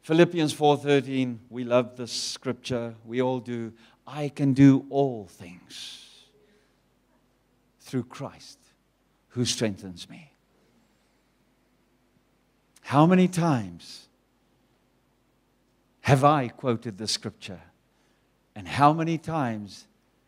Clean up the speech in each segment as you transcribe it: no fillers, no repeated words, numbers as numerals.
Philippians 4:13, we love this scripture. We all do. I can do all things through Christ who strengthens me. How many times have I quoted the scripture? And how many times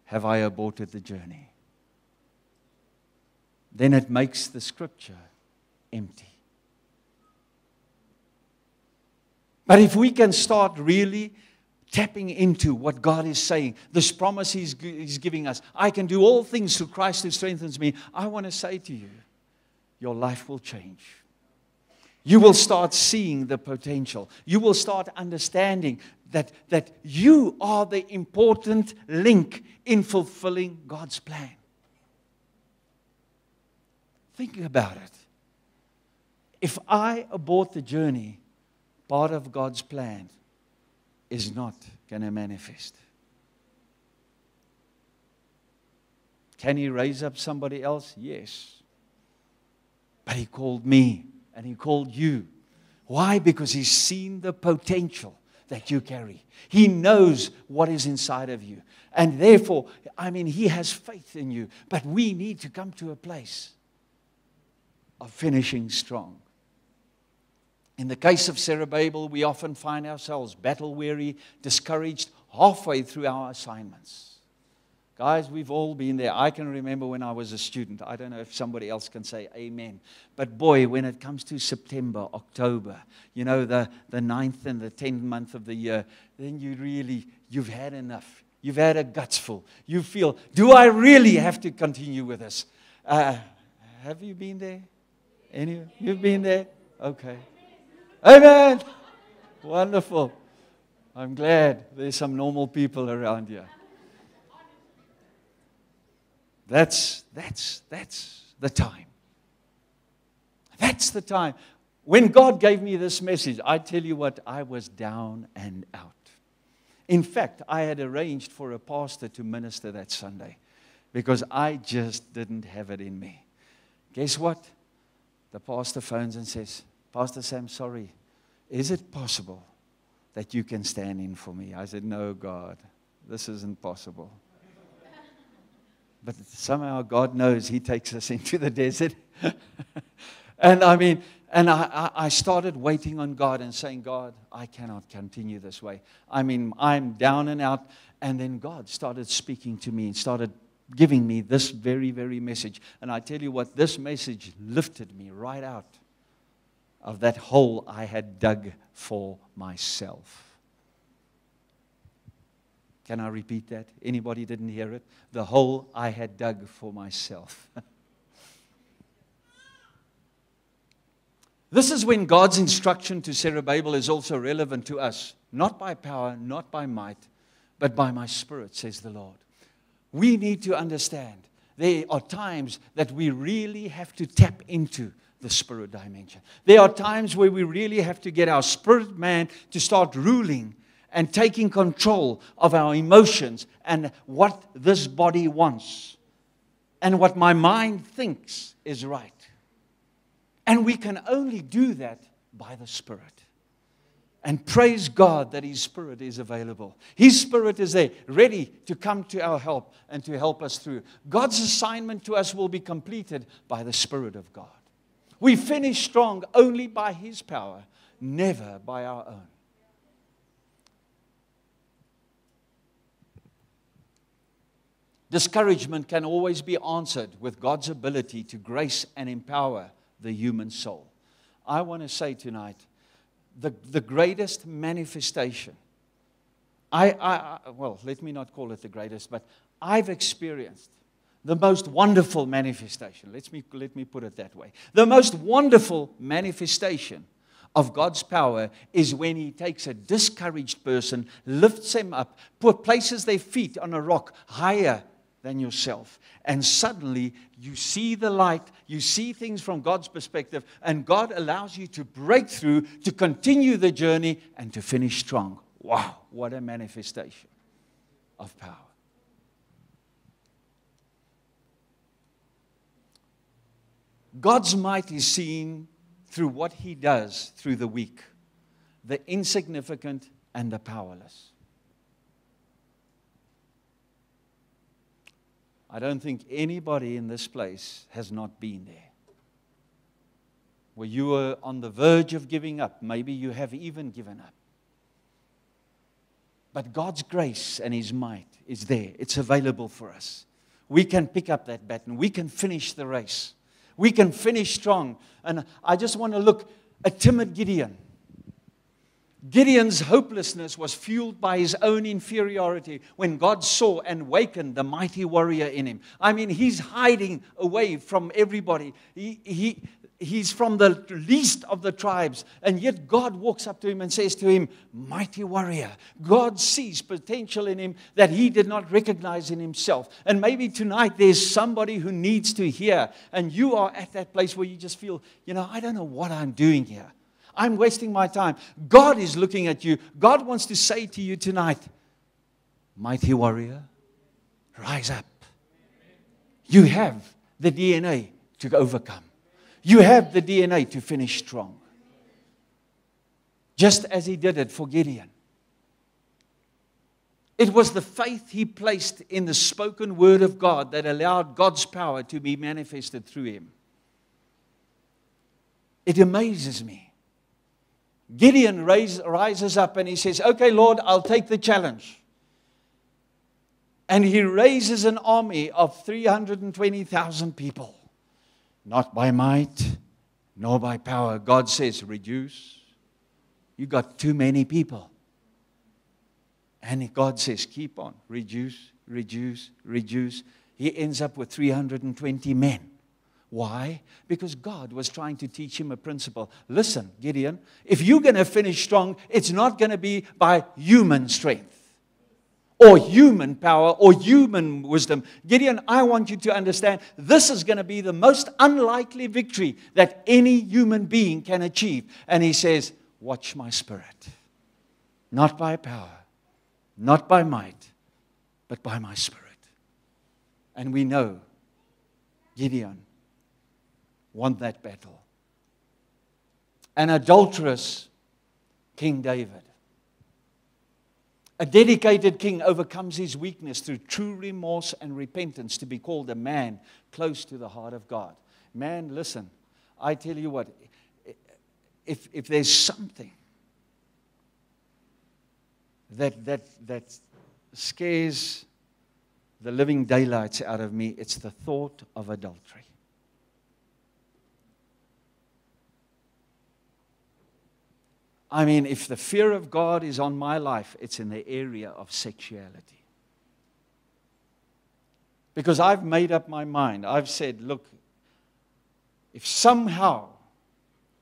have I aborted the journey? Then it makes the scripture empty. But if we can start really tapping into what God is saying, this promise He's giving us, I can do all things through Christ who strengthens me, I want to say to you, your life will change. You will start seeing the potential. You will start understanding that you are the important link in fulfilling God's plan. Think about it. If I abort the journey, part of God's plan is not going to manifest. Can He raise up somebody else? Yes. But He called me and He called you. Why? Because He's seen the potential that you carry. He knows what is inside of you. And therefore, He has faith in you. But we need to come to a place of finishing strong. In the case of Zerubbabel, we often find ourselves battle-weary, discouraged, halfway through our assignments. Guys, we've all been there. I can remember when I was a student. I don't know if somebody else can say amen. But boy, when it comes to September, October, the 9th and the 10th month of the year, then you've had enough. You've had a guts full. You feel, do I really have to continue with this? Have you been there? You've been there? Okay. Amen. Wonderful. I'm glad there's some normal people around here. That's the time. That's the time. When God gave me this message, I tell you what, I was down and out. In fact, I had arranged for a pastor to minister that Sunday because I just didn't have it in me. Guess what? The pastor phones and says, Pastor Sam, sorry, is it possible that you can stand in for me? I said, no, God, this isn't possible. But somehow God knows He takes us into the desert. And I started waiting on God and saying, God, I cannot continue this way. I'm down and out. And then God started speaking to me and started giving me this very, very message. And I tell you what, this message lifted me right out of that hole I had dug for myself. Can I repeat that? Anybody didn't hear it? The hole I had dug for myself. This is when God's instruction to Zerubbabel is also relevant to us. Not by power, not by might, but by my Spirit, says the Lord. We need to understand there are times that we really have to tap into the spirit dimension. There are times where we really have to get our spirit man to start ruling and taking control of our emotions and what this body wants and what my mind thinks is right. And we can only do that by the Spirit. And praise God that His Spirit is available. His Spirit is there, ready to come to our help and to help us through. God's assignment to us will be completed by the Spirit of God. We finish strong only by His power, never by our own. Discouragement can always be answered with God's ability to grace and empower the human soul. I want to say tonight, the greatest manifestation, well, let me not call it the greatest, but I've experienced the most wonderful manifestation. Let me put it that way. The most wonderful manifestation of God's power is when He takes a discouraged person, lifts them up, places their feet on a rock higher than yourself. And suddenly you see the light, you see things from God's perspective, and God allows you to break through, to continue the journey, and to finish strong. Wow, what a manifestation of power. God's might is seen through what He does through the weak, the insignificant, and the powerless. I don't think anybody in this place has not been there. Where you were on the verge of giving up. Maybe you have even given up. But God's grace and His might is there. It's available for us. We can pick up that baton. We can finish the race. We can finish strong. And I just want to look at timid Gideon. Gideon's hopelessness was fueled by his own inferiority when God saw and wakened the mighty warrior in him. I mean, he's hiding away from everybody. He's from the least of the tribes, and yet God walks up to him and says to him, mighty warrior. God sees potential in him that he did not recognize in himself. And maybe tonight there's somebody who needs to hear, and you are at that place where you just feel, I don't know what I'm doing here. I'm wasting my time. God is looking at you. God wants to say to you tonight, mighty warrior, rise up. You have the DNA to overcome. You have the DNA to finish strong. Just as He did it for Gideon. It was the faith he placed in the spoken word of God that allowed God's power to be manifested through him. It amazes me. Gideon rises up and he says, okay, Lord, I'll take the challenge. And he raises an army of 320,000 people. Not by might, nor by power. God says, reduce. You got too many people. And God says, keep on. Reduce, reduce, reduce. He ends up with 320 men. Why? Because God was trying to teach him a principle. Listen, Gideon, if you're going to finish strong, it's not going to be by human strength or human power or human wisdom. Gideon, I want you to understand this is going to be the most unlikely victory that any human being can achieve. And he says, watch my spirit. Not by power, not by might, but by my spirit. And we know Gideon won that battle. An adulterous King David. A dedicated king overcomes his weakness through true remorse and repentance to be called a man close to the heart of God. Man, listen, I tell you what, if there's something that scares the living daylights out of me, it's the thought of adultery. I mean, if the fear of God is on my life, it's in the area of sexuality. Because I've made up my mind. I've said, look, if somehow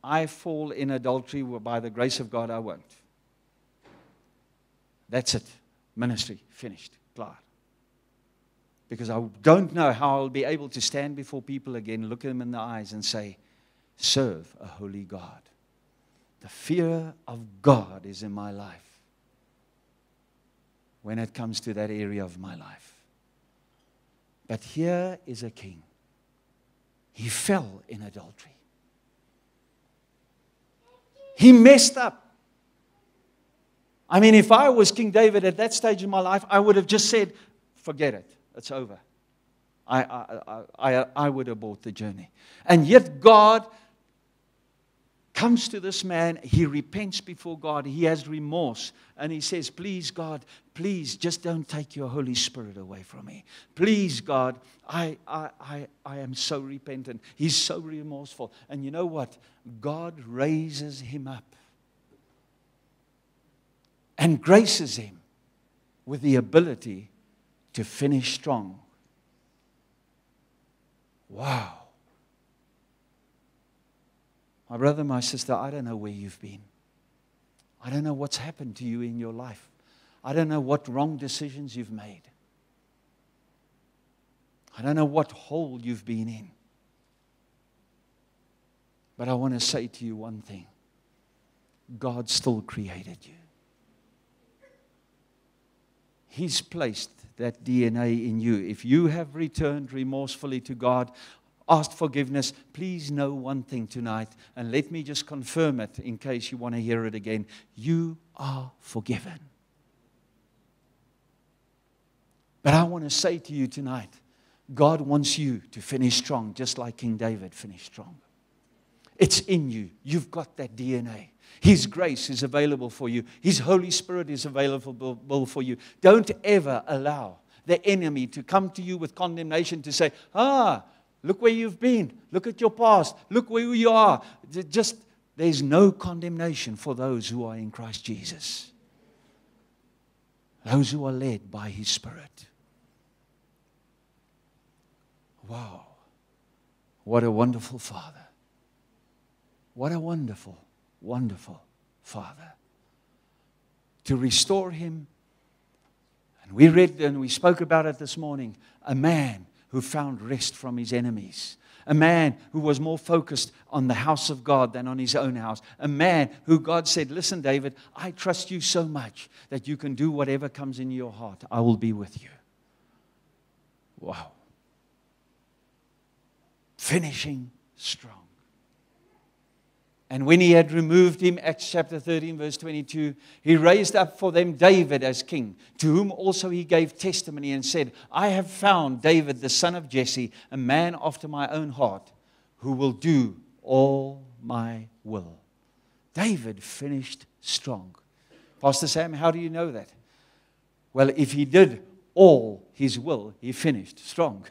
I fall in adultery, well, by the grace of God, I won't. That's it. Ministry, finished, klar. Because I don't know how I'll be able to stand before people again, look them in the eyes and say, serve a holy God. The fear of God is in my life when it comes to that area of my life. But here is a king. He fell in adultery. He messed up. I mean, if I was King David at that stage in my life, I would have just said, forget it. It's over. I would abort the journey. And yet God comes to this man. He repents before God. He has remorse. And he says, please, God, please, just don't take your Holy Spirit away from me. Please, God, I am so repentant. He's so remorseful. And you know what? God raises him up and graces him with the ability to finish strong. Wow. My brother, my sister, I don't know where you've been. I don't know what's happened to you in your life. I don't know what wrong decisions you've made. I don't know what hole you've been in. But I want to say to you one thing. God still created you. He's placed that DNA in you. If you have returned remorsefully to God, asked forgiveness, please know one thing tonight, and let me just confirm it in case you want to hear it again. You are forgiven. But I want to say to you tonight, God wants you to finish strong, just like King David finished strong. It's in you. You've got that DNA. His grace is available for you. His Holy Spirit is available for you. Don't ever allow the enemy to come to you with condemnation to say, look where you've been. Look at your past. Look where you are. There's no condemnation for those who are in Christ Jesus. Those who are led by His Spirit. Wow. What a wonderful Father. What a wonderful, wonderful Father. To restore him. And we read and we spoke about it this morning. A man who found rest from his enemies. A man who was more focused on the house of God than on his own house. A man who God said, listen, David, I trust you so much that you can do whatever comes in your heart. I will be with you. Wow. Finishing strong. And when he had removed him, Acts chapter 13, verse 22, he raised up for them David as king, to whom also he gave testimony and said, I have found David, the son of Jesse, a man after my own heart, who will do all my will. David finished strong. Pastor Sam, how do you know that? Well, if he did all his will, he finished strong.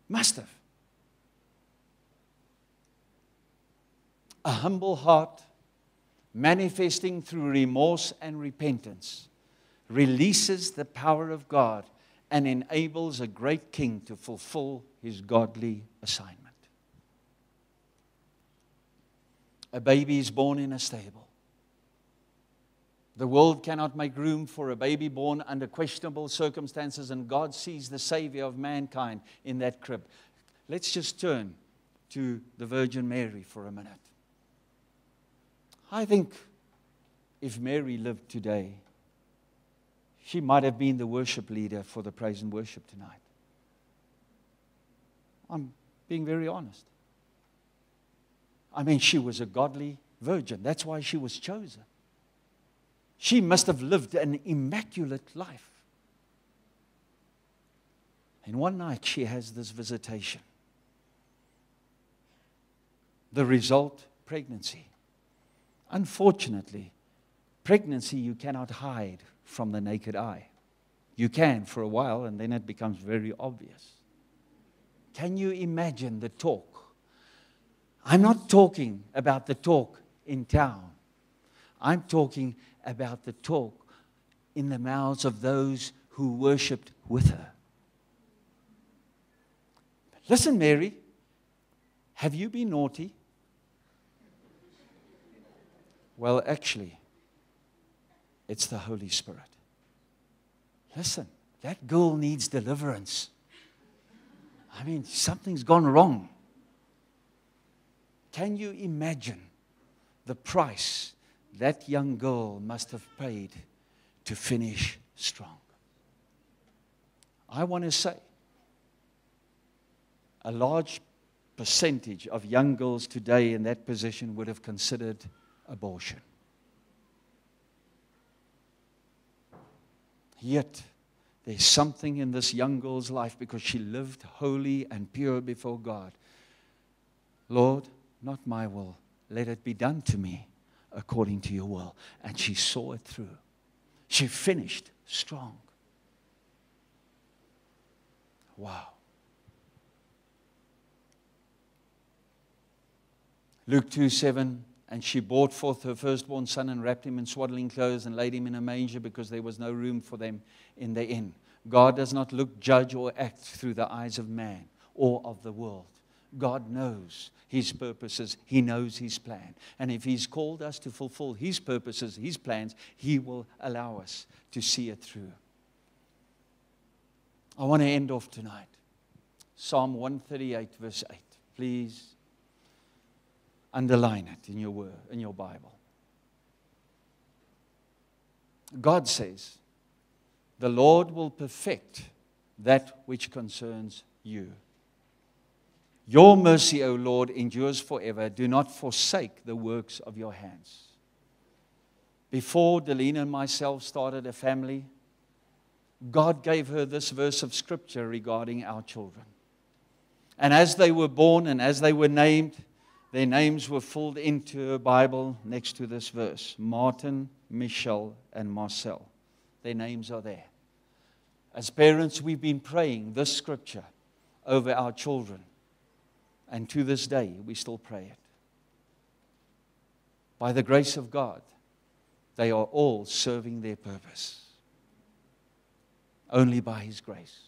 Must have. A humble heart, manifesting through remorse and repentance, releases the power of God and enables a great king to fulfill his godly assignment. A baby is born in a stable. The world cannot make room for a baby born under questionable circumstances, and God sees the Savior of mankind in that crib. Let's just turn to the Virgin Mary for a minute. I think if Mary lived today, she might have been the worship leader for the praise and worship tonight. I'm being very honest. I mean, she was a godly virgin. That's why she was chosen. She must have lived an immaculate life. And one night she has this visitation. The result, pregnancy. Unfortunately, pregnancy you cannot hide from the naked eye. You can for a while, and then it becomes very obvious. Can you imagine the talk? I'm not talking about the talk in town. I'm talking about the talk in the mouths of those who worshipped with her. Listen, Mary, have you been naughty? Well, actually, it's the Holy Spirit. Listen, that girl needs deliverance. I mean, something's gone wrong. Can you imagine the price that young girl must have paid to finish strong? I want to say, a large percentage of young girls today in that position would have considered abortion. Yet, there's something in this young girl's life because she lived holy and pure before God. Lord, not my will. Let it be done to me according to your will. And she saw it through. She finished strong. Wow. Luke 2:7. And she brought forth her firstborn son and wrapped him in swaddling clothes and laid him in a manger because there was no room for them in the inn. God does not look, judge, or act through the eyes of man or of the world. God knows His purposes. He knows His plan. And if He's called us to fulfill His purposes, His plans, He will allow us to see it through. I want to end off tonight. Psalm 138, verse 8. Please underline it in your word, in your Bible. God says, the Lord will perfect that which concerns you. Your mercy, O Lord, endures forever. Do not forsake the works of your hands. Before Delina and myself started a family, God gave her this verse of Scripture regarding our children. And as they were born and as they were named, their names were filled into a Bible next to this verse. Martin, Michelle, and Marcel. Their names are there. As parents, we've been praying this Scripture over our children. And to this day, we still pray it. By the grace of God, they are all serving their purpose. Only by His grace.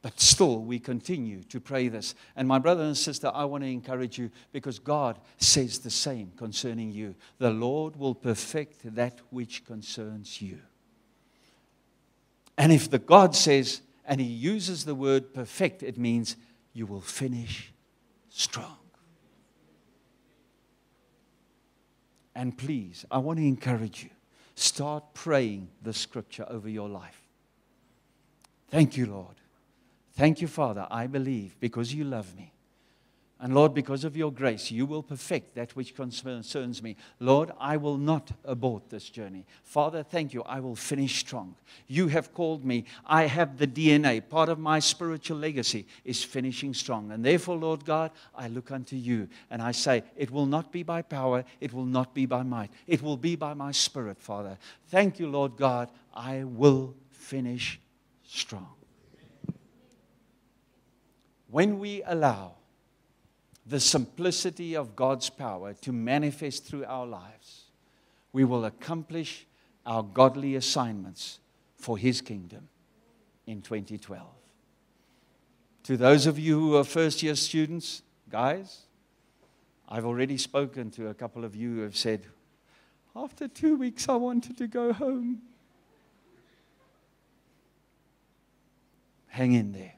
But still, we continue to pray this. And my brother and sister, I want to encourage you because God says the same concerning you. The Lord will perfect that which concerns you. And if the God says, and He uses the word perfect, it means you will finish strong. And please, I want to encourage you. Start praying the Scripture over your life. Thank you, Lord. Thank you, Father. I believe because you love me. And Lord, because of your grace, you will perfect that which concerns me. Lord, I will not abort this journey. Father, thank you. I will finish strong. You have called me. I have the DNA. Part of my spiritual legacy is finishing strong. And therefore, Lord God, I look unto you and I say, it will not be by power. It will not be by might. It will be by my Spirit, Father. Thank you, Lord God. I will finish strong. When we allow the simplicity of God's power to manifest through our lives, we will accomplish our godly assignments for His kingdom in 2012. To those of you who are first-year students, guys, I've already spoken to a couple of you who have said, after 2 weeks I wanted to go home. Hang in there.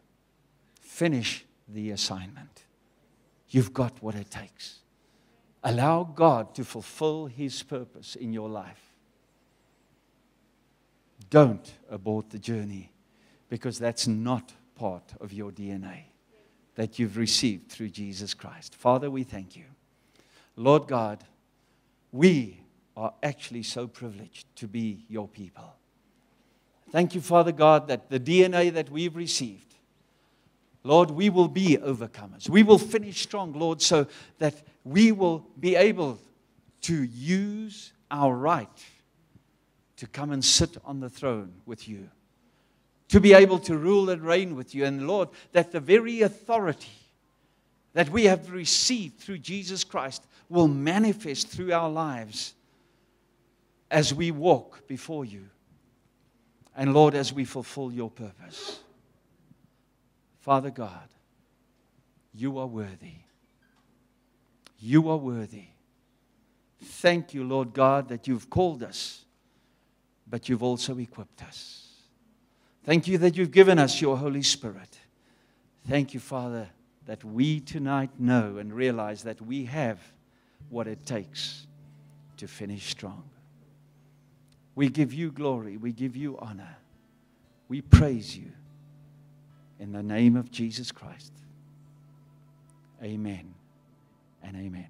Finish the assignment. You've got what it takes. Allow God to fulfill His purpose in your life. Don't abort the journey because that's not part of your DNA that you've received through Jesus Christ. Father, we thank you. Lord God, we are actually so privileged to be your people. Thank you, Father God, that the DNA that we've received, Lord, we will be overcomers. We will finish strong, Lord, so that we will be able to use our right to come and sit on the throne with you, to be able to rule and reign with you. And Lord, that the very authority that we have received through Jesus Christ will manifest through our lives as we walk before you. And Lord, as we fulfill your purpose. Father God, you are worthy. You are worthy. Thank you, Lord God, that you've called us, but you've also equipped us. Thank you that you've given us your Holy Spirit. Thank you, Father, that we tonight know and realize that we have what it takes to finish strong. We give you glory. We give you honor. We praise you. In the name of Jesus Christ. Amen and amen.